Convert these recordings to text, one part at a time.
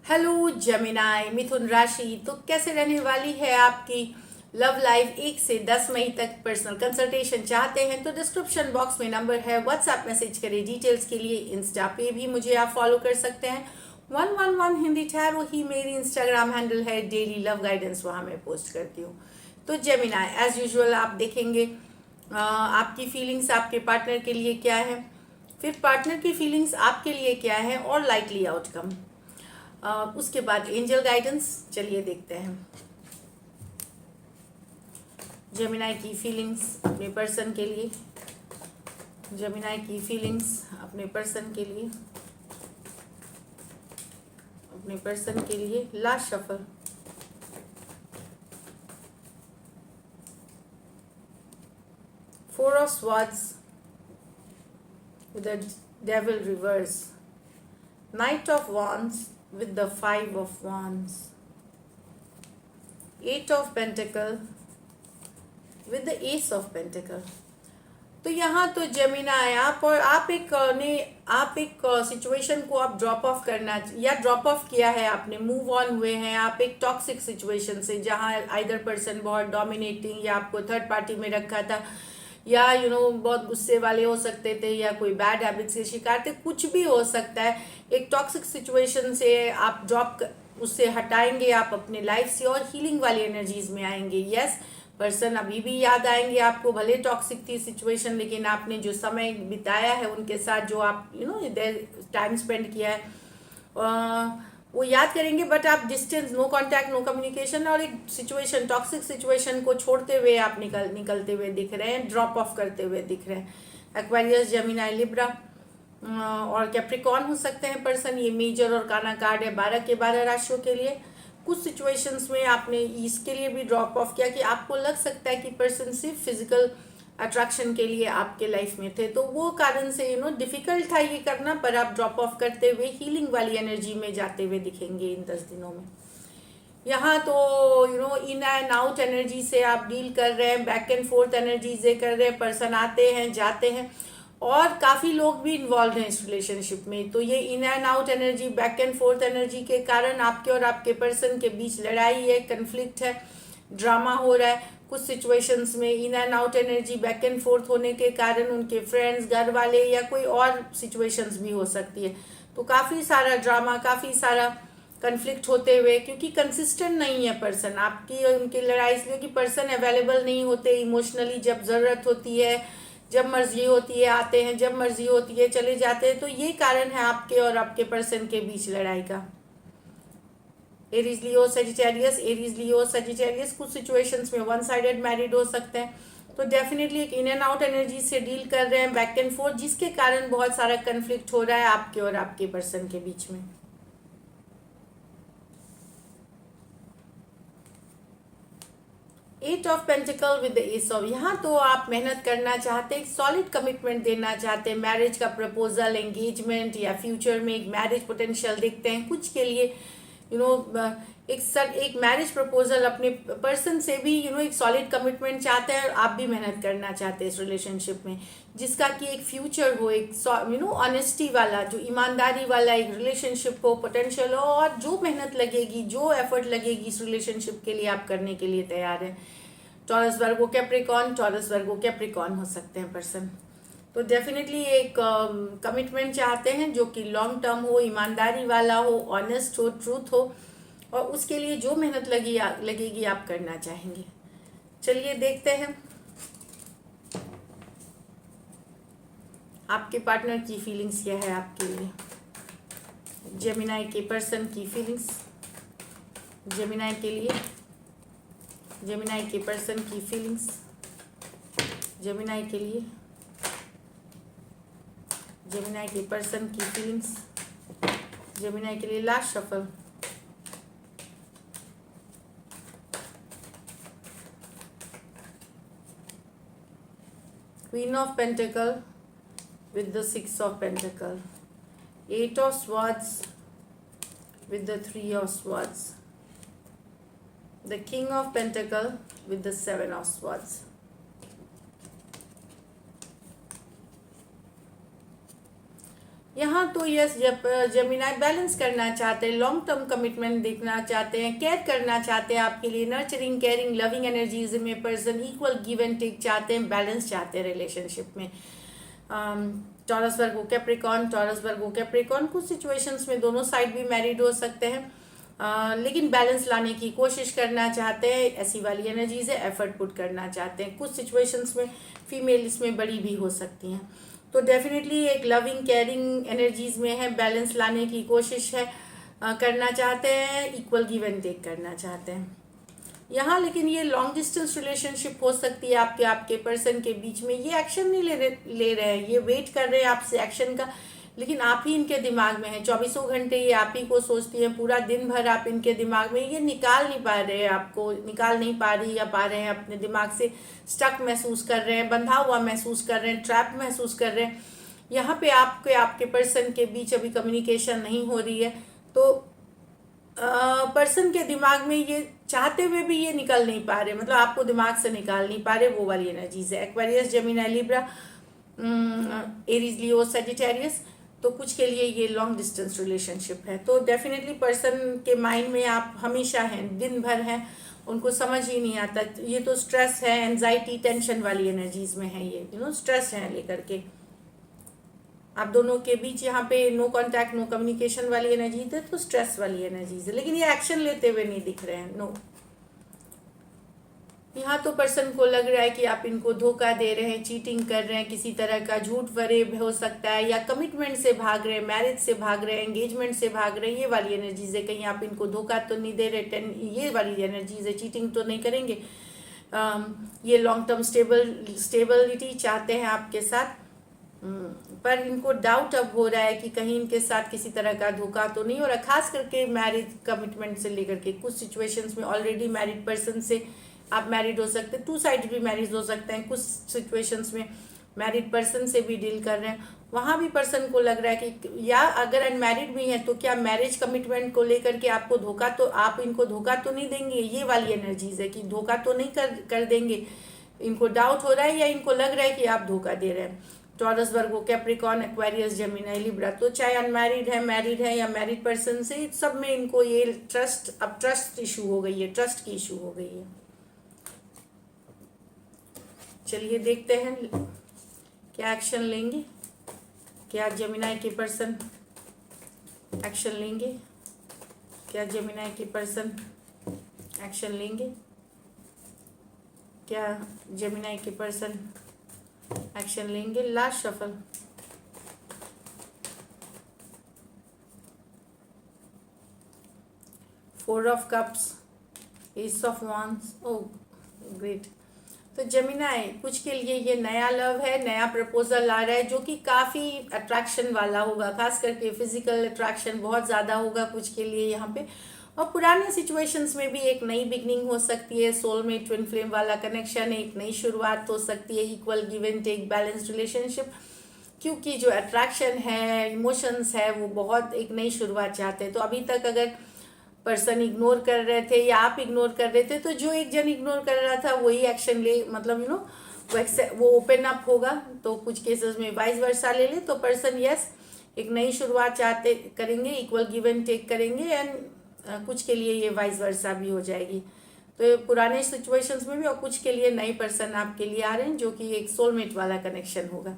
Hello Gemini मिथुन राशि। तो कैसे रहने वाली है आपकी लव लाइफ 1 से 10 मई तक। पर्सनल कंसल्टेशन चाहते हैं तो डिस्क्रिप्शन बॉक्स में नंबर है, व्हाट्सएप मैसेज करें डिटेल्स के लिए। इंस्टा पे भी मुझे आप फॉलो कर सकते हैं। 111 हिंदी टैरो ही मेरी इंस्टाग्राम हैंडल है। डेली लव गाइडेंस वहाँ मैं पोस्ट करती हूँ। तो जेमिनाई एज यूजुअल आप देखेंगे आपकी फीलिंग्स आपके पार्टनर के लिए क्या है, फिर पार्टनर की फीलिंग्स आपके लिए क्या है और लाइकली आउटकम। उसके बाद एंजल गाइडेंस। चलिए देखते हैं जेमिनाई की फीलिंग्स अपने पर्सन के लिए। जेमिनाई की फीलिंग्स अपने पर्सन के लिए, अपने पर्सन के लिए। Last shuffle. Four of swords with the devil reverse. Knight of wands with the 5 of wands. 8 of pentacle with the ace of pentacle. तो यहाँ तो जेमिनाई आप एक सिचुएशन को आप ड्रॉप ऑफ करना या ड्रॉप ऑफ किया है, आपने मूव ऑन हुए हैं। आप एक टॉक्सिक सिचुएशन से जहाँ आइदर पर्सन बहुत डोमिनेटिंग या आपको थर्ड पार्टी में रखा था, या बहुत गुस्से वाले हो सकते थे, या कोई बैड हैबिट्स के शिकार थे, कुछ भी हो सकता है। एक टॉक्सिक सिचुएशन से आप उससे हटाएंगे आप अपने लाइफ से और हीलिंग वाली एनर्जीज में आएंगे। यस, पर्सन अभी भी याद आएंगे आपको, भले टॉक्सिक थी सिचुएशन, लेकिन आपने जो समय बिताया है उनके साथ, जो आप टाइम स्पेंड किया है, वो याद करेंगे। बट आप distance, no contact, no communication और एक सिचुएशन, टॉक्सिक सिचुएशन को छोड़ते हुए आप निकलते हुए दिख रहे हैं, ड्रॉप ऑफ करते हुए दिख रहे हैं। एक्वेरियस, जेमिनाई, लिब्रा और कैप्रिकॉर्न हो सकते हैं पर्सन। ये मेजर और काना कार्ड है 12 के 12 राशियों के लिए। कुछ सिचुएशंस में आपने इसके लिए भी ड्रॉप ऑफ किया कि आपको लग सकता है कि पर्सन सिर्फ फिजिकल अट्रैक्शन के लिए आपके लाइफ में थे, तो वो कारण से डिफिकल्ट था ये करना, पर आप ड्रॉप ऑफ करते हुए हीलिंग वाली एनर्जी में जाते हुए दिखेंगे इन 10 दिनों में। यहाँ तो इन एंड आउट एनर्जी से आप डील कर रहे हैं, बैक एंड फोर्थ एनर्जी से कर रहे हैं। पर्सन आते हैं जाते हैं और काफ़ी लोग भी इन्वॉल्व हैं इस रिलेशनशिप में। तो ये in and out energy, back and fourth energy के कारण आपके और आपके पर्सन के बीच लड़ाई है, कन्फ्लिक्ट है, ड्रामा हो रहा है। कुछ सिचुएशंस में in and out energy back and fourth होने के कारण उनके फ्रेंड्स, घर वाले या कोई और सिचुएशंस भी हो सकती है। तो काफ़ी सारा ड्रामा, काफ़ी सारा कन्फ्लिक्ट होते हुए, क्योंकि कंसिस्टेंट नहीं है पर्सन आपकी और उनकी लड़ाई, इसलिए कि पर्सन अवेलेबल नहीं होते इमोशनली। जब ज़रूरत होती है, जब मर्जी होती है आते हैं, जब मर्जी होती है चले जाते हैं। तो ये कारण है आपके और आपके पर्सन के बीच लड़ाई का। एरीज, लियो, सजिटेरियस, एरीज, लियो, सजिटेरियस कुछ सिचुएशंस में वन साइडेड मैरिड हो सकते हैं। तो डेफिनेटली एक इन एंड आउट एनर्जी से डील कर रहे हैं, बैक एंड फोर्थ, जिसके कारण बहुत सारा कन्फ्लिक्ट हो रहा है आपके और आपके पर्सन के बीच में। Eight of pentacles with the ace of. यहाँ तो आप मेहनत करना चाहते हैं, एक सॉलिड कमिटमेंट देना चाहते हैं, मैरिज का प्रपोजल, एंगेजमेंट या फ्यूचर में एक मैरिज पोटेंशियल देखते हैं कुछ के लिए। एक मैरिज प्रपोजल अपने पर्सन से भी एक सॉलिड कमिटमेंट चाहते हैं, और आप भी मेहनत करना चाहते हैं इस रिलेशनशिप में, जिसका कि एक फ्यूचर हो, एक ऑनेस्टी वाला, जो ईमानदारी वाला एक रिलेशनशिप हो, पोटेंशियल हो, और जो मेहनत लगेगी, जो एफर्ट लगेगी इस रिलेशनशिप के लिए आप करने के लिए तैयार हैं। Taurus, Virgo, Capricorn, Taurus, Virgo, Capricorn हो सकते हैं पर्सन। तो डेफिनेटली एक कमिटमेंट चाहते हैं जो कि लॉन्ग टर्म हो, ईमानदारी वाला हो, ऑनेस्ट हो, ट्रूथ हो, और उसके लिए जो मेहनत लगेगी आप करना चाहेंगे। चलिए देखते हैं आपके पार्टनर की फीलिंग्स क्या है आपके लिए। जेमिनाई के पर्सन की फीलिंग्स जेमिनाई के लिए, जेमिनाई के पर्सन की फीलिंग्स जेमिनाई के लिए, जेमिनाई के पर्सन की फीलिंग्स जेमिनाई के लिए। Last shuffle. Queen of pentacle with the 6 of pentacle, 8 of swords with the 3 of swords, the king of pentacle with the 7 of swords. यहाँ तो यस, जब जेमिनाई बैलेंस करना चाहते हैं, लॉन्ग टर्म कमिटमेंट देखना चाहते हैं, केयर करना चाहते हैं आपके लिए, नर्चरिंग, केयरिंग, लविंग एनर्जीज में person, equal give and take चाहते हैं, बैलेंस चाहते हैं रिलेशनशिप में। Taurus Virgo Capricorn, Taurus Virgo Capricorn, कुछ सिचुएशंस में दोनों साइड भी मैरिड हो सकते हैं, लेकिन बैलेंस लाने की कोशिश करना चाहते हैं, ऐसी वाली एनर्जीज है, एफर्ट पुट करना चाहते हैं। कुछ सिचुएशंस में फीमेल इसमें बड़ी भी हो सकती हैं। तो डेफिनेटली एक लविंग केयरिंग एनर्जीज में है, बैलेंस लाने की कोशिश है, करना चाहते हैं, इक्वल गिव एंड टेक करना चाहते हैं यहाँ। लेकिन ये लॉन्ग डिस्टेंस रिलेशनशिप हो सकती है आपके पर्सन के बीच में। ये एक्शन नहीं ले रहे हैं, ये वेट कर रहे हैं आपसे एक्शन का, लेकिन आप ही इनके दिमाग में है। 24 घंटे ये आप ही को सोचती है, पूरा दिन भर आप इनके दिमाग में, ये निकाल नहीं पा रहे हैं, आपको निकाल नहीं पा रही या पा रहे हैं, अपने दिमाग से स्टक महसूस कर रहे हैं, बंधा हुआ महसूस कर रहे हैं, ट्रैप महसूस कर रहे हैं। यहाँ पे आपके पर्सन के बीच अभी कम्युनिकेशन नहीं हो रही है, तो पर्सन के दिमाग में ये चाहते हुए भी ये निकल नहीं पा रहे, मतलब आपको दिमाग से निकाल नहीं पा रहे, वो वाली एनर्जीज है। एक्वेरियस, जेमिनी, लिब्रा, एरीज, लियो, सजिटेरियस, तो कुछ के लिए ये लॉन्ग डिस्टेंस रिलेशनशिप है। तो डेफिनेटली पर्सन के माइंड में आप हमेशा हैं, दिन भर हैं, उनको समझ ही नहीं आता। ये तो स्ट्रेस है, एंजाइटी, टेंशन वाली एनर्जीज में है ये, स्ट्रेस है लेकर के। आप दोनों के बीच यहाँ पे नो कांटेक्ट, नो कम्युनिकेशन वाली एनर्जीज है, तो स्ट्रेस वाली एनर्जीज है, लेकिन ये एक्शन लेते हुए नहीं दिख रहे हैं। नो, यहाँ तो पर्सन को लग रहा है कि आप इनको धोखा दे रहे हैं, चीटिंग कर रहे हैं, किसी तरह का झूठ फरेब हो सकता है, या कमिटमेंट से भाग रहे हैं, मैरिज से भाग रहे हैं, एंगेजमेंट से भाग रहे हैं, ये वाली एनर्जीज है। कहीं आप इनको धोखा तो नहीं दे रहे, ये वाली एनर्जीज है, चीटिंग तो नहीं करेंगे। ये लॉन्ग टर्म स्टेबिलिटी चाहते हैं आपके साथ, पर इनको डाउट अब हो रहा है कि कहीं इनके साथ किसी तरह का धोखा तो नहीं हो रहा, खास करके मैरिज कमिटमेंट से लेकर के। कुछ सिचुएशंस में ऑलरेडी मैरिड पर्सन से आप मैरिड हो सकते हैं, टू साइड भी मैरिज हो सकते हैं। कुछ सिचुएशंस में मैरिड पर्सन से भी डील कर रहे हैं, वहाँ भी पर्सन को लग रहा है कि, या अगर अनमैरिड भी है तो क्या मैरिज कमिटमेंट को लेकर के आपको धोखा, तो आप इनको धोखा तो नहीं देंगे, ये वाली एनर्जीज है कि धोखा तो नहीं कर देंगे। इनको डाउट हो रहा है या इनको लग रहा है कि आप धोखा दे रहे हैं। Taurus, Virgo, Capricorn, Aquarius, Gemini, Libra, तो चाहे अनमैरिड है, मैरिड है, या मैरिड पर्सन से, सब में इनको ये ट्रस्ट इशू हो गई है, ट्रस्ट की इशू हो गई है। चलिए देखते हैं क्या एक्शन लेंगे, क्या जेमिनी के पर्सन एक्शन लेंगे, क्या जेमिनी के पर्सन एक्शन लेंगे, क्या जेमिनी के पर्सन एक्शन लेंगे। Last shuffle, four of cups, S of wands, oh great. तो जेमिनी, कुछ के लिए ये नया लव है, नया प्रपोजल आ रहा है, जो कि काफ़ी अट्रैक्शन वाला होगा, खास करके फिजिकल अट्रैक्शन बहुत ज़्यादा होगा कुछ के लिए यहाँ पे। और पुराने सिचुएशंस में भी एक नई बिगनिंग हो सकती है, सोलमेट, ट्विन फ्लेम वाला कनेक्शन, एक नई शुरुआत हो सकती है, equal give and take, balanced relationship, क्योंकि जो अट्रैक्शन है, इमोशंस है, वो बहुत एक नई शुरुआत चाहते हैं। तो अभी तक अगर पर्सन इग्नोर कर रहे थे या आप इग्नोर कर रहे थे, तो जो एक जन इग्नोर कर रहा था वही एक्शन ले, मतलब वो ओपन अप होगा। तो कुछ केसेस में वाइस वर्सा ले ले, तो पर्सन यस एक नई शुरुआत चाहते करेंगे, इक्वल गिव एंड टेक करेंगे, एंड कुछ के लिए ये वाइस वर्सा भी हो जाएगी। तो पुराने सिचुएशंस में भी, और कुछ के लिए नए पर्सन आपके लिए आ रहे हैं, जो कि एक सोलमेट वाला कनेक्शन होगा।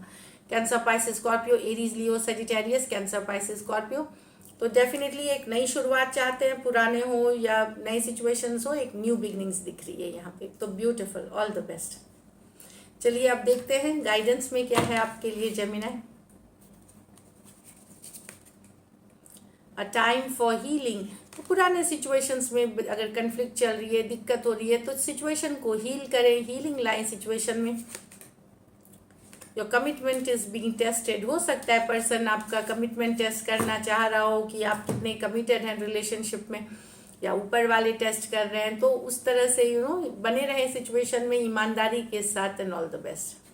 कैंसर, पाइसेस, स्कॉर्पियो, एरीज, लियो, सजिटेरियस, कैंसर, पाइसेस, स्कॉर्पियो, तो डेफिनेटली एक नई शुरुआत चाहते हैं, पुराने हो या नई सिचुएशंस हो, एक न्यू बिगनिंग्स दिख रही है यहाँ पे। तो ब्यूटीफुल, ऑल द बेस्ट। चलिए अब देखते हैं गाइडेंस में क्या है आपके लिए Gemini. A time for healing, तो पुराने सिचुएशंस में अगर कन्फ्लिक्ट चल रही है, दिक्कत हो रही है, तो सिचुएशन को हील करें, हीलिंग लाएं सिचुएशन में। Your commitment is being tested, हो सकता है पर्सन आपका कमिटमेंट टेस्ट करना चाह रहा हो कि आप कितने कमिटेड हैं रिलेशनशिप में, या ऊपर वाले टेस्ट कर रहे हैं। तो उस तरह से बने रहे सिचुएशन में ईमानदारी के साथ, एंड ऑल द बेस्ट।